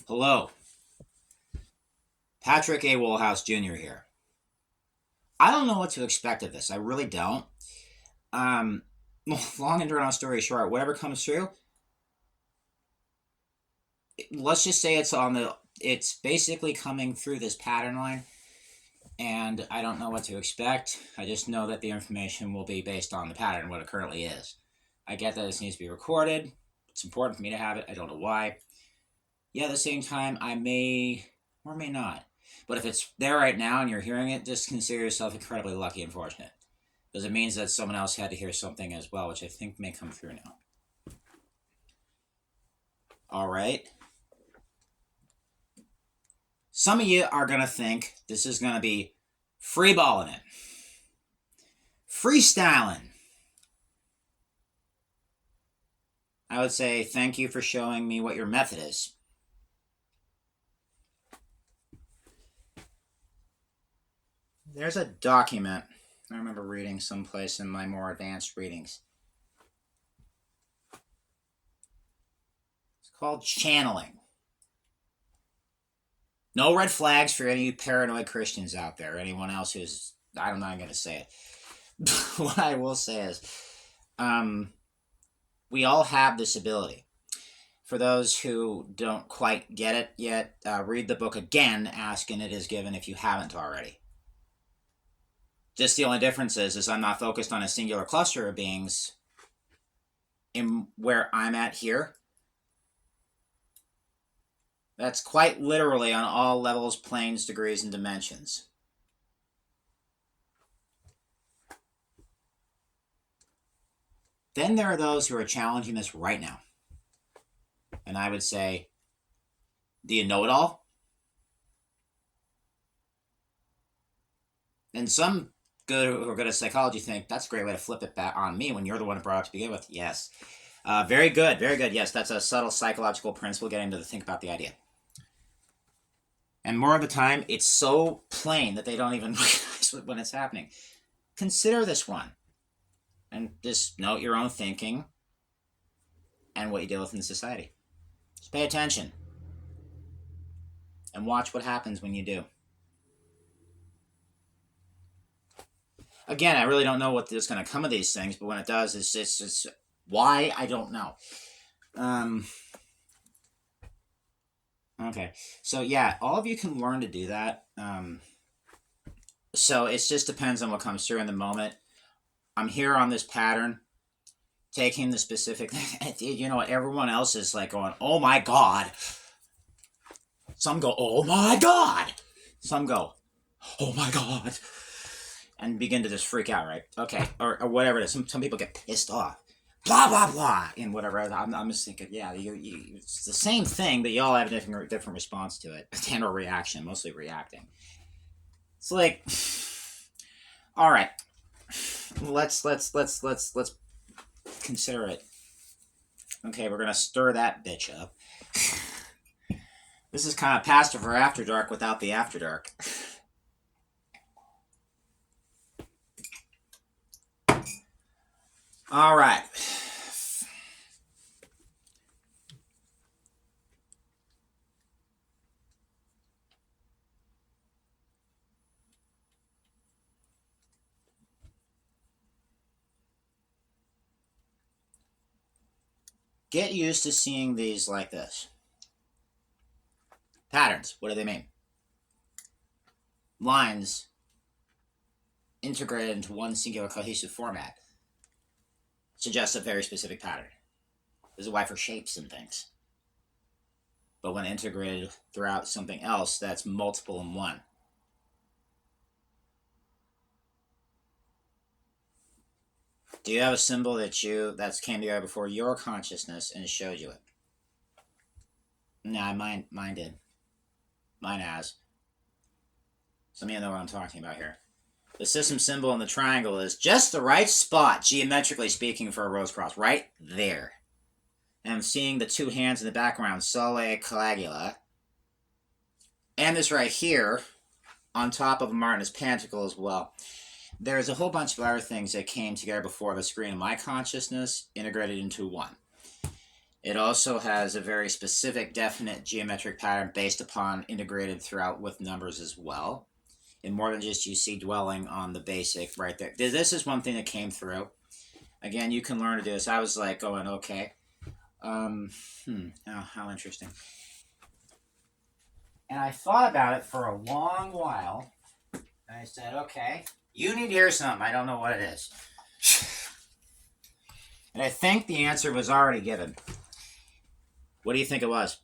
Hello, Patrick A. Woolhouse Jr. here. I don't know what to expect of this. I really don't. Um, Long and drawn out story short, whatever comes through, let's just say it's basically coming through this pattern line, and I don't know what to expect. I just know that the information will be based on the pattern, what it currently is. I get that this needs to be recorded. It's important for me to have it. I don't know why. Yeah, at the same time, I may or may not. But if it's there right now and you're hearing it, just consider yourself incredibly lucky and fortunate. Because it means that someone else had to hear something as well, which I think may come through now. All right. Some of you are going to think this is going to be freeballing it, freestyling. I would say thank you for showing me what your method is. There's a document I remember reading someplace in my more advanced readings. It's called channeling. No red flags for any paranoid Christians out there, or anyone else who's, I'm not going to say it. What I will say is, we all have this ability. For those who don't quite get it yet, read the book again, Ask and It Is Given if you haven't already. Just the only difference is I'm not focused on a singular cluster of beings in where I'm at here. That's quite literally on all levels, planes, degrees, and dimensions. Then there are those who are challenging this right now. And I would say, do you know it all? And some who are good at psychology think that's a great way to flip it back on me when you're the one who brought it up to begin with. Yes. Very good. Very good. Yes, that's a subtle psychological principle getting to think about the idea. And more of the time, it's so plain that they don't even realize when it's happening. Consider this one. And just note your own thinking and what you deal with in society. Just pay attention. And watch what happens when you do. Again, I really don't know what is going to come of these things, but when it does, it's why, I don't know. Okay, so yeah, all of you can learn to do that. So it just depends on what comes through in the moment. I'm here on this pattern, taking the specific thing. You know what? Everyone else is like going, oh my God. Some go, oh my God. Some go, oh my God. And begin to just freak out, right? Okay, or whatever it is. Some people get pissed off. Blah, blah, blah, and whatever. I'm just thinking, yeah, it's the same thing, but you all have a different response to it. And or reaction, mostly reacting. It's like, all right, let's consider it. Okay, we're gonna stir that bitch up. This is kind of Pastor for After Dark without the After Dark. All right. Get used to seeing these like this. Patterns. What do they mean? Lines integrated into one singular cohesive format suggests a very specific pattern. This is why for shapes and things. But when integrated throughout something else, that's multiple in one. Do you have a symbol that's came together before your consciousness and showed you it? Nah, mine did. Mine has. Some of you know what I'm talking about here. The system symbol in the triangle is just the right spot, geometrically speaking, for a rose cross. Right there. And I'm seeing the two hands in the background, Sole Caligula. And this right here, on top of Martin's Pentacle as well. There's a whole bunch of other things that came together before the screen of my consciousness, integrated into one. It also has a very specific, definite geometric pattern based upon integrated throughout with numbers as well. And more than just you see dwelling on the basic right there. This is one thing that came through. Again, you can learn to do this. I was like going, okay. Oh, how interesting. And I thought about it for a long while. And I said, okay, you need to hear something. I don't know what it is. And I think the answer was already given. What do you think it was?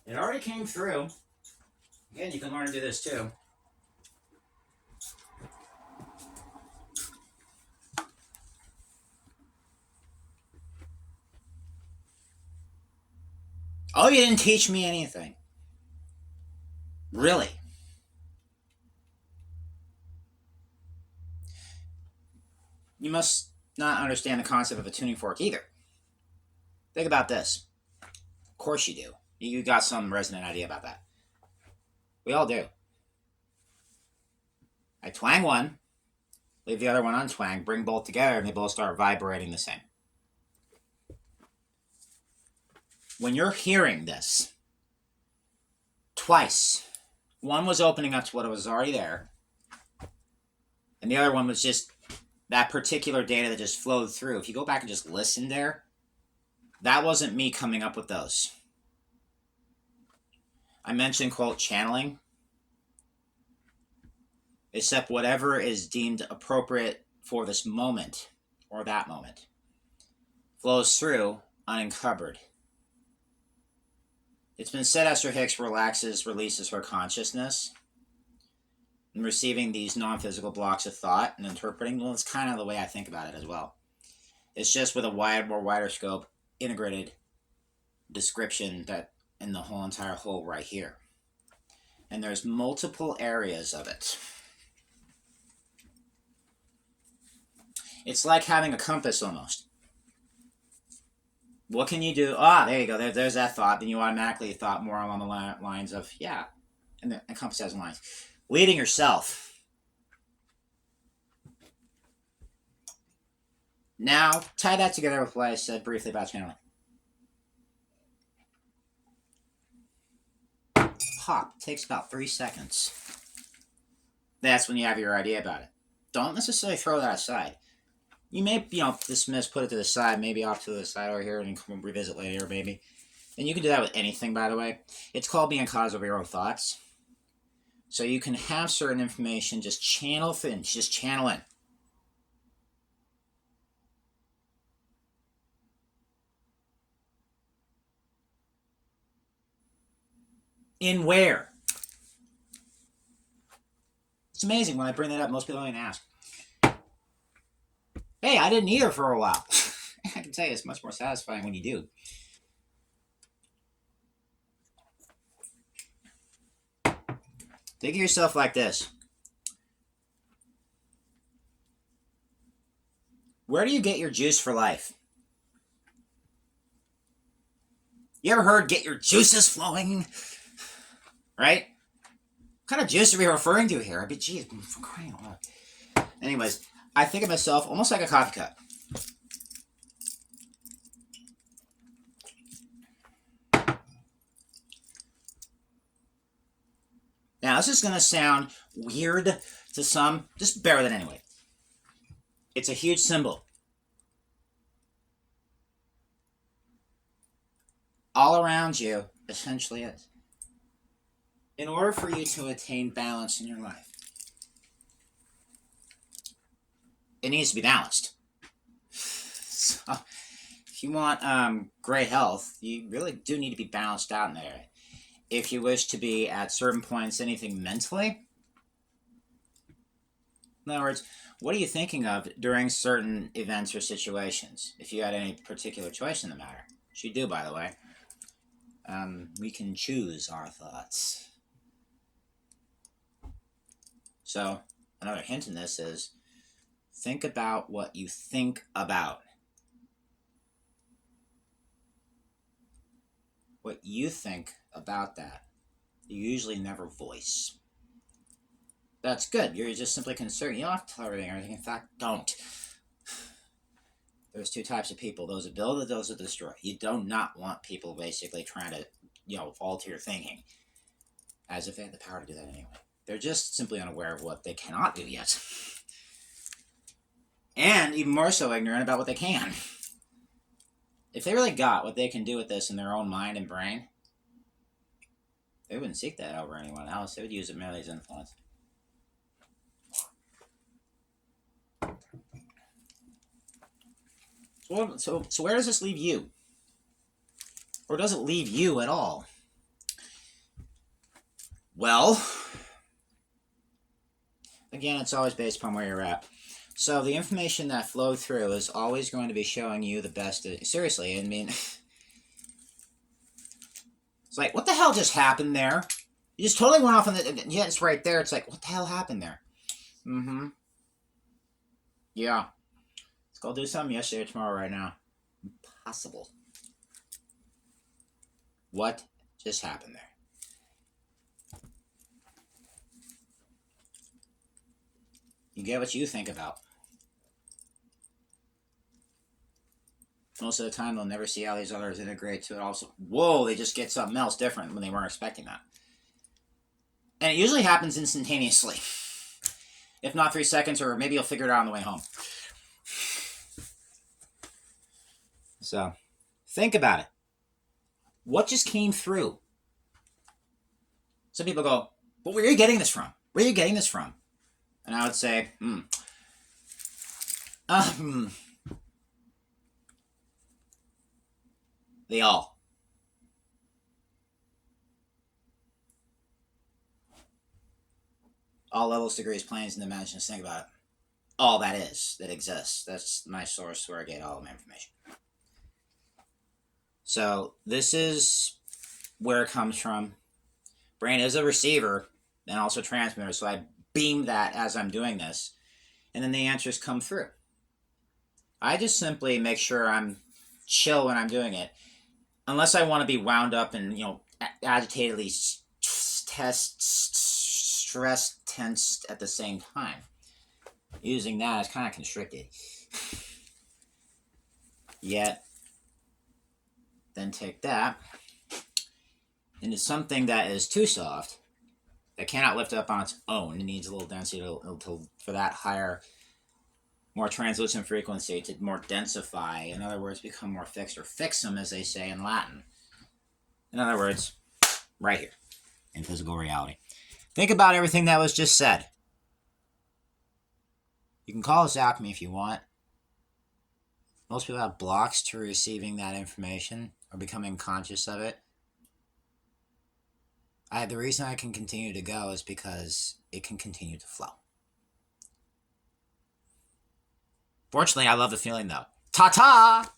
It already came through. Again, you can learn to do this too. Oh, you didn't teach me anything. Really? You must not understand the concept of a tuning fork either. Think about this. Of course you do. You got some resonant idea about that. We all do. I twang one, leave the other one untwang, bring both together, and they both start vibrating the same. When you're hearing this twice, one was opening up to what was already there, and the other one was just that particular data that just flowed through. If you go back and just listen there, that wasn't me coming up with those. I mentioned, quote, channeling. Except whatever is deemed appropriate for this moment or that moment flows through unencumbered. It's been said Esther Hicks releases her consciousness and receiving these non-physical blocks of thought and interpreting. Well, it's kind of the way I think about it as well. It's just with a more wider scope, integrated description that in the whole entire whole right here. And there's multiple areas of it. It's like having a compass almost. What can you do? There you go. There's that thought. Then you automatically thought more along the lines of, yeah, and the compass has lines. Leading yourself. Now, tie that together with what I said briefly about channeling. Pop. Takes about 3 seconds. That's when you have your idea about it. Don't necessarily throw that aside. You may, dismiss, put it to the side, maybe off to the side over here, and come revisit later, maybe. And you can do that with anything, by the way. It's called being cause of your own thoughts. So you can have certain information, just channel things, just channel in. In where? It's amazing when I bring that up, most people don't even ask. Hey, I didn't either for a while. I can tell you it's much more satisfying when you do. Think of yourself like this. Where do you get your juice for life? You ever heard get your juices flowing? Right? What kind of juice are we referring to here? I mean, geez, for crying out loud. Anyways, I think of myself almost like a coffee cup. Now, this is going to sound weird to some. Just bear with it anyway. It's a huge symbol. All around you, essentially is. In order for you to attain balance in your life, it needs to be balanced. So, if you want great health, you really do need to be balanced out in there. If you wish to be at certain points anything mentally, in other words, what are you thinking of during certain events or situations? If you had any particular choice in the matter, which you do, by the way, we can choose our thoughts. So, another hint in this is, think about what you think about. What you think about that, you usually never voice. That's good. You're just simply concerned. You don't have to tell everything. In fact, don't. There's two types of people: those that build and those that destroy. You do not want people basically trying to, alter your thinking, as if they had the power to do that anyway. They're just simply unaware of what they cannot do yet, and even more so ignorant about what they can. If they really got what they can do with this in their own mind and brain, they wouldn't seek that over anyone else. They would use it merely as influence. So where does this leave you? Or does it leave you at all? Well, again, it's always based upon where you're at. So the information that flowed through is always going to be showing you the best. Seriously, I mean, it's like, what the hell just happened there? You just totally went off on the... Yeah, it's right there. It's like, what the hell happened there? Mm-hmm. Yeah. Let's go do something yesterday or tomorrow right now. Impossible. What just happened there? You get what you think about. Most of the time, they'll never see how these others integrate to it. Also, whoa, they just get something else different when they weren't expecting that. And it usually happens instantaneously. If not 3 seconds, or maybe you'll figure it out on the way home. So, think about it. What just came through? Some people go, well, where are you getting this from? Where are you getting this from? And I would say, they all. All levels, degrees, planes, and dimensions. Think about it. All that is, that exists. That's my source where I get all of my information. So this is where it comes from. Brain is a receiver and also transmitter. So I beam that as I'm doing this. And then the answers come through. I just simply make sure I'm chill when I'm doing it. Unless I want to be wound up and, agitatedly stressed, tensed at the same time. Using that is kind of constricted. Yet, then take that into something that is too soft, that cannot lift up on its own. It needs a little density for that higher, more translucent frequency to more densify. In other words, become more fixed, or fixum, as they say in Latin. In other words, right here in physical reality. Think about everything that was just said. You can call this alchemy if you want. Most people have blocks to receiving that information or becoming conscious of it. The reason I can continue to go is because it can continue to flow. Fortunately, I love the feeling though. Ta-ta!